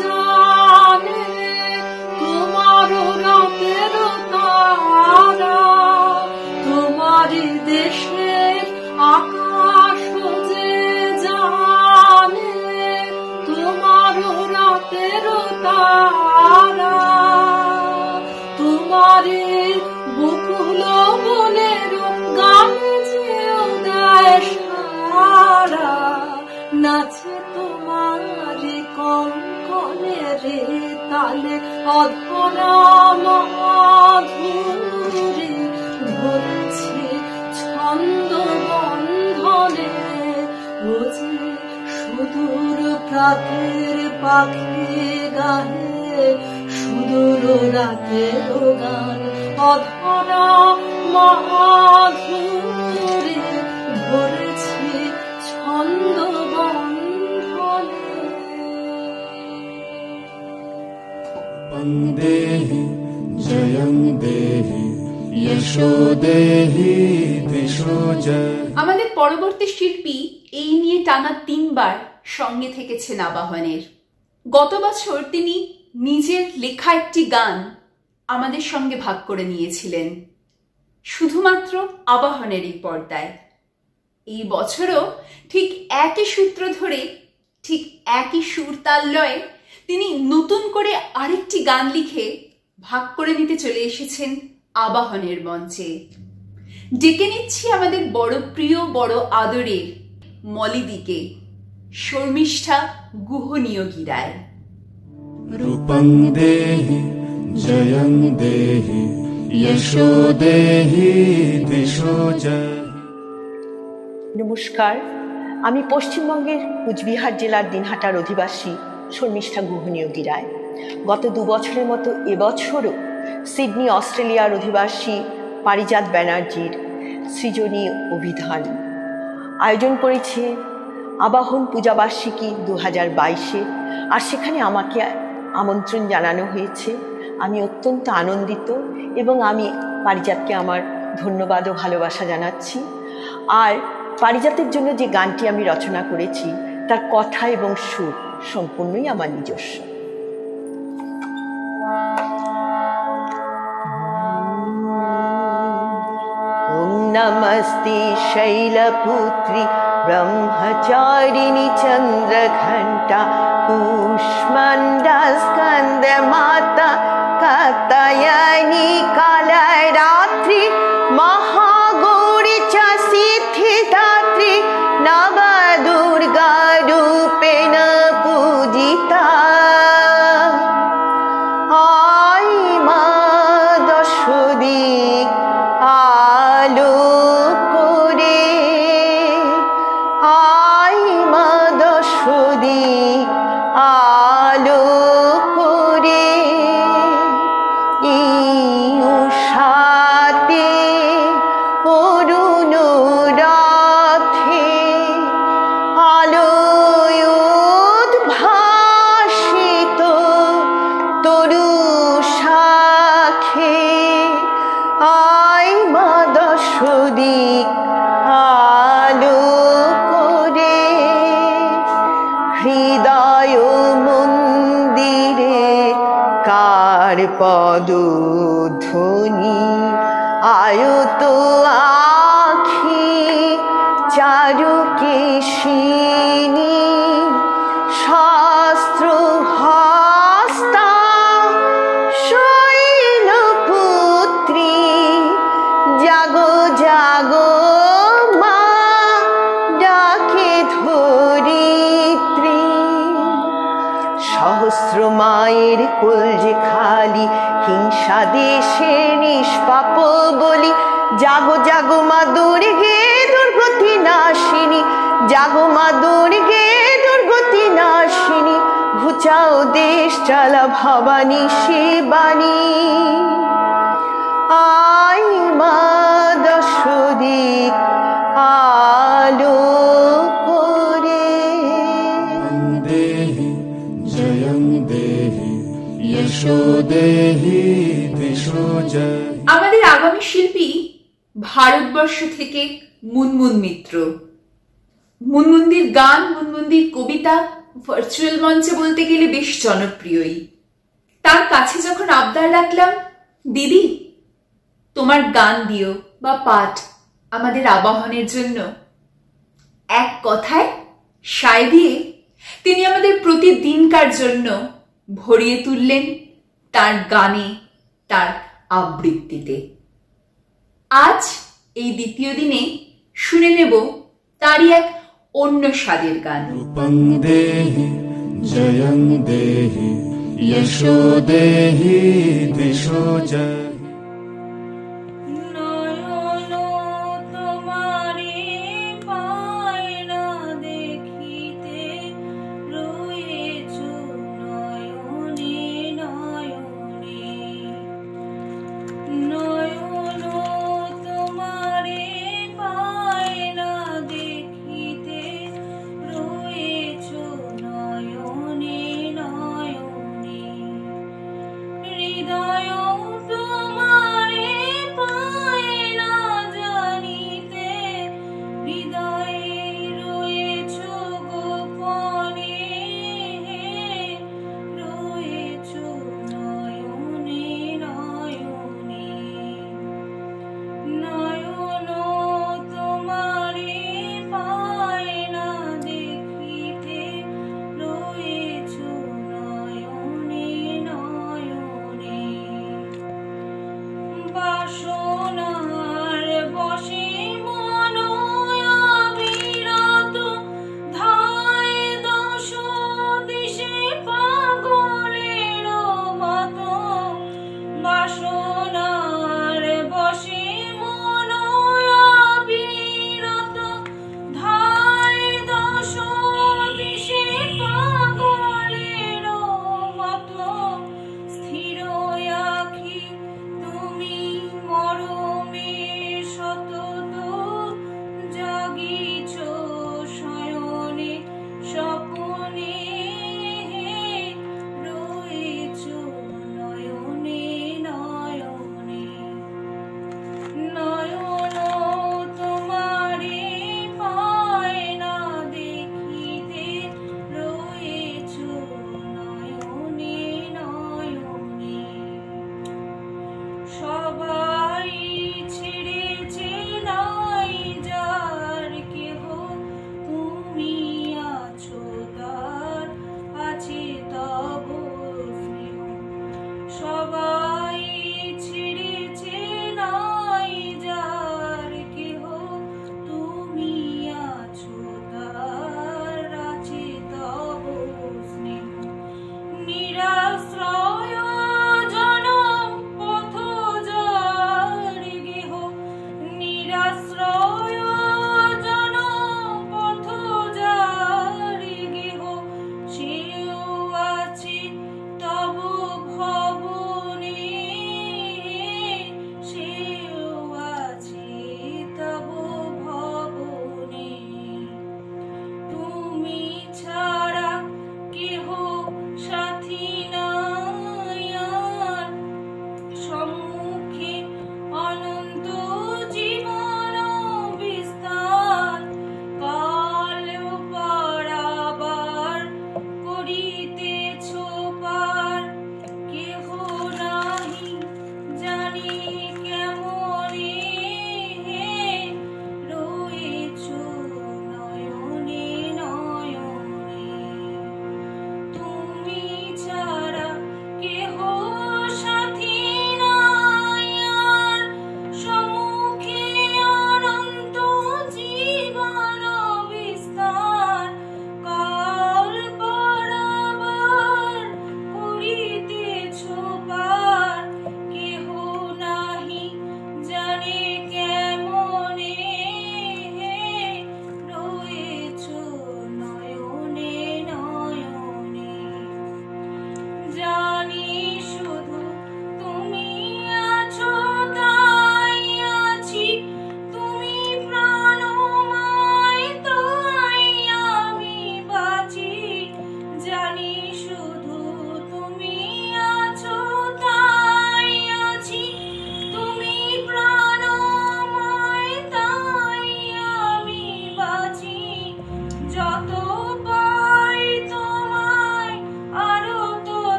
জানে, তোমারও রাতের তারা। তোমারই দেশের আকাশ যে জানে, তোমারও রাতের তারা। তোমারই বকুল বনের গান যেও দেয় সারা, নাচে তোমারই কঙ্কনের তালে। অধরা মাধুরী ধরেছি ছন্দ বন্ধনে, ও যে সুদূর প্রাতের পাখি গাহে সুদূর রাতের গান। অধরা মাধুরী ধরেছি ছন্দ বন্ধনে। रूपं देहि जयं देहि यशो देहि दिशो जय। আমাদের পরবর্তী শিল্পী এই নিয়ে টানা 3 বার সঙ্গে থেকেছেন আবাহনের। গত বছর তিনি নিজের লেখা একটি গান আমাদের সঙ্গে ভাগ করে নিয়েছিলেন, শুধুমাত্র আবাহনের এই পর্দায়। এই বছরও ঠিক একই সূত্র ধরে, ঠিক একই সুর তাল লয়ে তিনি নতুন করে আরেকটি গান লিখে ভাগ করে নিতে চলে এসেছেন আবাহনের মঞ্চে। ডেকে নিচ্ছি আমাদের বড় প্রিয়, বড় আদরের মলিদিকে, শর্মিষ্ঠা গুহনিয়োগীরায়। रूपं देहि जयं देहि यशो देहि दिशो जय। নমস্কার, আমি পশ্চিমবঙ্গের কুচবিহার জেলার দিনহাটার অধিবাসী শর্মিষ্ঠা গুহনিয়োগী রায়। গত 2 বছরের মতো এবছরও সিডনি অস্ট্রেলিয়ার অধিবাসী পারিজাত ব্যানার্জির সৃজনী অভিধান আয়োজন করেছে আবাহন পূজাবার্ষিকী 2022-এ, আর সেখানে আমাকে আমন্ত্রণ জানানো হয়েছে। আমি অত্যন্ত আনন্দিত এবং আমি পারিজাতকে আমার ধন্যবাদ ও ভালোবাসা জানাচ্ছি। আর পারিজাতের জন্য যে গানটি আমি রচনা করেছি তার কথা এবং সুর সম্পূর্ণই আমার নিজস্ব। ওম নমস্তে শৈলপুত্রী ব্রহ্মচারিণী চন্দ্রঘণ্টা কুষ্মাণ্ডা স্কন্দ মাতা কাত্যায়নী কালরাত্রি মহাগৌরী চ সিদ্ধিদাত্রী নবদুর্গা রূপেণ পূজিতা। আই মা দশদিক আলো করে, আই মা দশদিক আলো করে, উষাতে অরুণ রাতে আলোয় উদ্ভাসিত তরু শাখে, আই মা দশদিক আলো করে। হৃদয় মন্দিরে কার পদধ্বনি, আয়ত আখি চারুকেশিনী, শাস্ত্র হস্তা শৈলপুত্রী, জাগো জাগো মা ডাকে ধরিত্রী। সহস্র মায়ের কোল যে খালি, হিংসা দেশে নিষ্পাপ বলি, জাগো জাগো মা দুর্গে দুর্গতি নাশিনী, জাগো মা দুর্গে দুর্গতি নাশিনী, ঘুচাও দেশ চালা ভবানী শিবানী। আই মা দশদিক আলো করে। দেহি জয়ং দেহি যশো দেহি দিশো জয়। আমাদের আগামী শিল্পী ভারতবর্ষ থেকে মুনমুন মিত্র। মুনমুনদির গান, মুনমুনদির কবিতা ভার্চুয়াল মঞ্চে বলতে গেলে বেশ জনপ্রিয়ই। তার কাছে যখন আবদার রাখলাম, দিদি তোমার গান দিও বা পাঠ আমাদের আবাহনের জন্য, এক কথায় সায় দিয়ে তিনি আমাদের প্রতিদিনকার জন্য ভরিয়ে তুললেন তার গানে, তার আবৃত্তিতে। আজ এই দ্বিতীয় দিনে শুনে নেব তারই এক অন্য স্বাদের গান। রূপং দেহি জয়ং দেহি যশো দেহি দিশো জয়। হৃদয়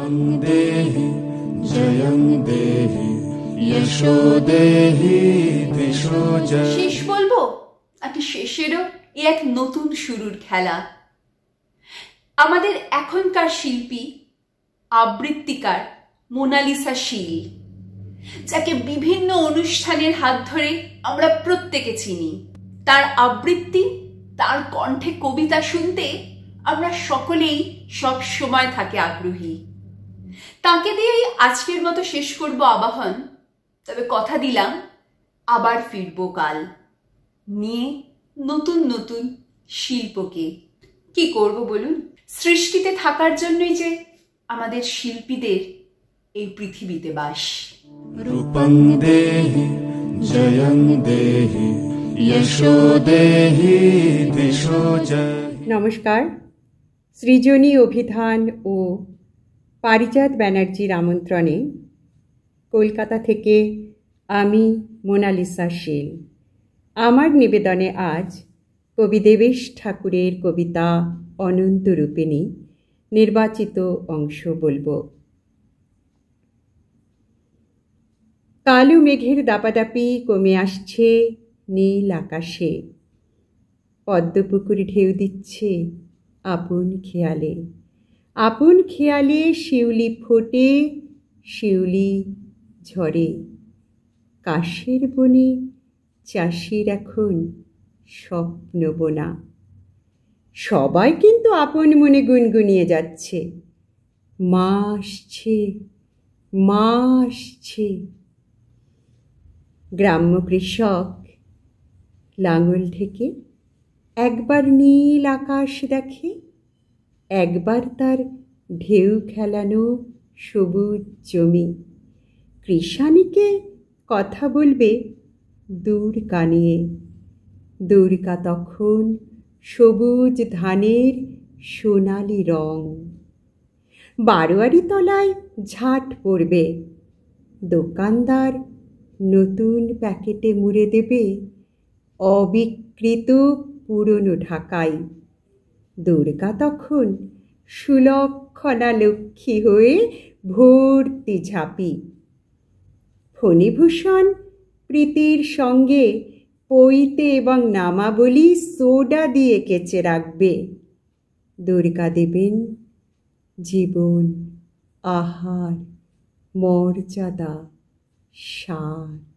रूपं देहि जयं देहि यशो देहि दिशो जय। শেষ বলবো নাকি শেষেরও এ এক নতুন শুরুর খেলা? আমাদের এখনকার শিল্পী আবৃত্তিকার মোনালিসা শীল, যাকে বিভিন্ন অনুষ্ঠানের হাত ধরে আমরা প্রত্যেকে চিনি। তার আবৃত্তি, তার কণ্ঠে কবিতা শুনতে আমরা সকলেই সব সময় থাকে আগ্রহী। তাকে দিয়েই আজকের মতো শেষ করব আবাহন। তবে কথা দিলাম আবার ফিরবো কাল নিয়ে নতুন নতুন শিল্পকে। কি করব বলুন? সৃষ্টিতে থাকার জন্যই যে আমাদের শিল্পীদের এই পৃথিবীতে বাস। रूपं देहि जयं देहि यशो देहि दिशो जय। নমস্কার। সৃজনী অভিধান ও পারিজাত ব্যানার্জির আমন্ত্রণে কলকাতা থেকে আমি মোনালিসা শীল আমার নিবেদনে আজ কবি দেবেশ ঠাকুরের কবিতা অনন্তরূপিণী নির্বাচিত অংশ বলবো। কালো মেঘের দাপাদাপি কমে আসছে নীল আকাশে, পদ্মপুকুর ঢেউ দিচ্ছে আপন খেয়ালে। আপন খেয়ালে শিউলি ফোটে, শিউলি ঝরে। কাশের বনে চাষির এখন স্বপ্ন বোনা। সবাই কিন্তু আপন মনে গুনগুনিয়ে যাচ্ছে, মা আসছে, মা আসছে। গ্রাম্য কৃষক লাঙল ঢেকে একবার নীল আকাশ দেখে, একবার তার ঢেউ খেলানো সবুজ জমি। কৃষানীকে কথা বলবে দূর কানিয়ে। দূরকা তখন সবুজ ধানের সোনালি রং। বারোয়ারি তলায় ঝাঁট পড়বে, দোকানদার নতুন প্যাকেটে মুড়ে দেবে অবিকৃত পুরনো ঢাকাই। দুর্গা তখন সুলক্ষণা লক্ষ্মী হয়ে ভর্তি ঝাঁপি। ফণিভূষণ প্রীতির সঙ্গে পইতে এবং নামাবলী সোডা দিয়ে কেচে রাখবে। দুর্গা দেবেন জীবন, আহার, মর্যাদা, স্বাদ।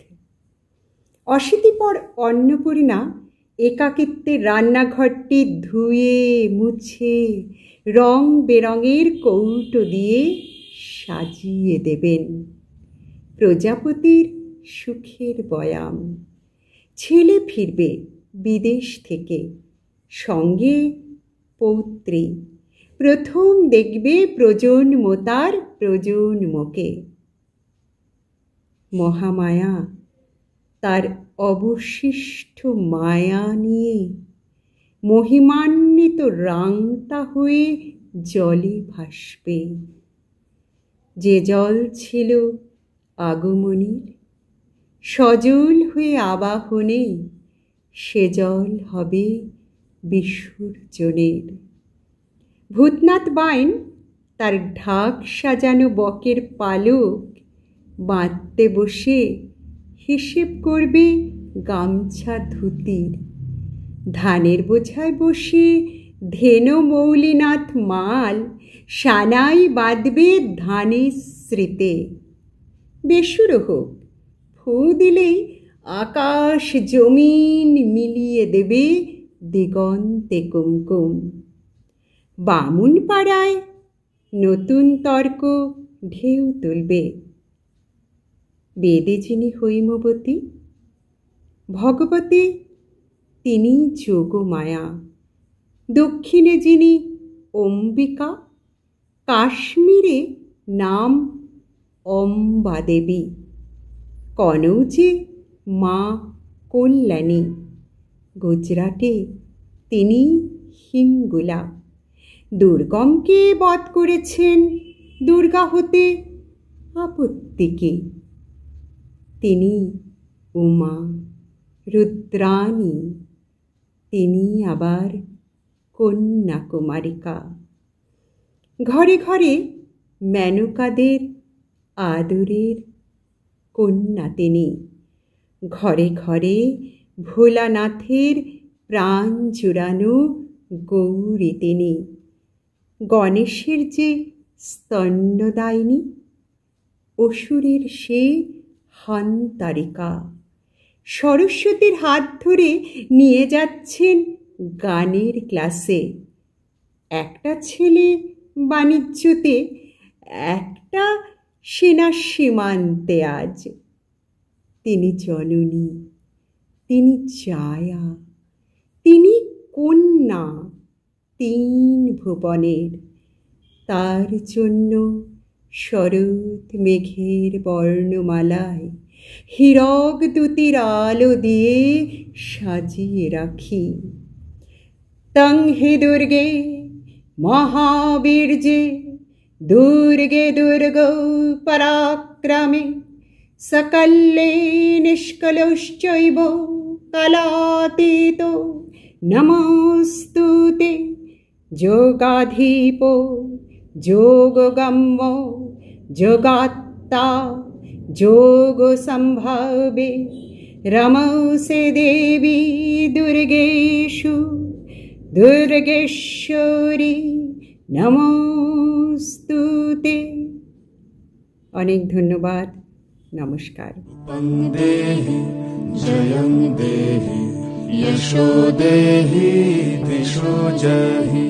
অশীতিপর অন্নপূর্ণা একাকিত্বের রান্নাঘরটি ধুয়ে মুছে রং বেরঙের কৌটো দিয়ে সাজিয়ে দেবেন। প্রজাপতির সুখের বয়াম। ছেলে ফিরবে বিদেশ থেকে, সঙ্গে পৌত্রী। প্রথম দেখবে প্রজন্ম তার প্রজন্মকে। মহামায়া তার অবশিষ্ট মায়া নিয়ে মহিমান্বিত রাংতা হয়ে জলে ভাসবে। যে জল ছিল আগমনীর, সজল হয়ে আবাহনে, সে জল হবে বিসর্জনের। ভূতনাথ বাইন তার ঢাক সাজানো বকের পালক বাঁধতে বসে হিসেব করবে গামছা ধুতির। ধানের বোঝায় বসে ধেনু মৌলিনাথ মাল সানাই বাঁধবে ধানের স্মৃতে। বেসুরো হোক, ফু দিলেই আকাশ জমিন মিলিয়ে দেবে দিগন্তে কুমকুম। বামুন পাড়ায় নতুন তর্ক ঢেউ তুলবে। বেদে যিনি হৈমবতী, ভগবতী তিনি যোগমায়া। দক্ষিণে যিনি অম্বিকা, কাশ্মীরে নাম অম্বা দেবী। কনৌজে মা কল্যাণী, গুজরাটে তিনি হিঙ্গুলা। দুর্গমকে বধ করেছেন দুর্গা হতে আপত্তি কি? তিনি উমা রুদ্রাণী, তিনি আবার কন্যাকুমারিকা। ঘরে ঘরে মেনকাদের আদরের কন্যা তিনি। ঘরে ঘরে ভোলানাথের প্রাণ জুড়ানো গৌরী তিনি। গণেশের যে স্তন্যদায়িনী, অসুরের সে হন্তারিকা। সরস্বতীর হাত ধরে নিয়ে যাচ্ছেন গানের ক্লাসে। একটা ছেলে বাণিজ্যতে, একটা সেনা সীমান্তে আজ। তিনি জননী, তিনি ছায়া, তিনি কন্যা, 3 ভুবনের। তার জন্য শরৎ মেঘের বর্ণমালায় হীরক দুতির আলো দিয়ে সাজিয়ে রাখি। তং হি দুর্গে মহাবীর্যে, দুর্গে দুর্গ পরাক্রমে, সকলে নিষ্কলশ্চৈব কলাতীতো, নমস্তুতে যোগাধীপ যোগগম্য যোগাত্তা যোগ সম্ভাবে, রমসে দেবী দুর্গেষু দুর্গেশ্বরী নমস্তুতে। অনেক ধন্যবাদ, নমস্কার। দেহি জয়ং দেহি, যশো দেহি, দিশো জহি।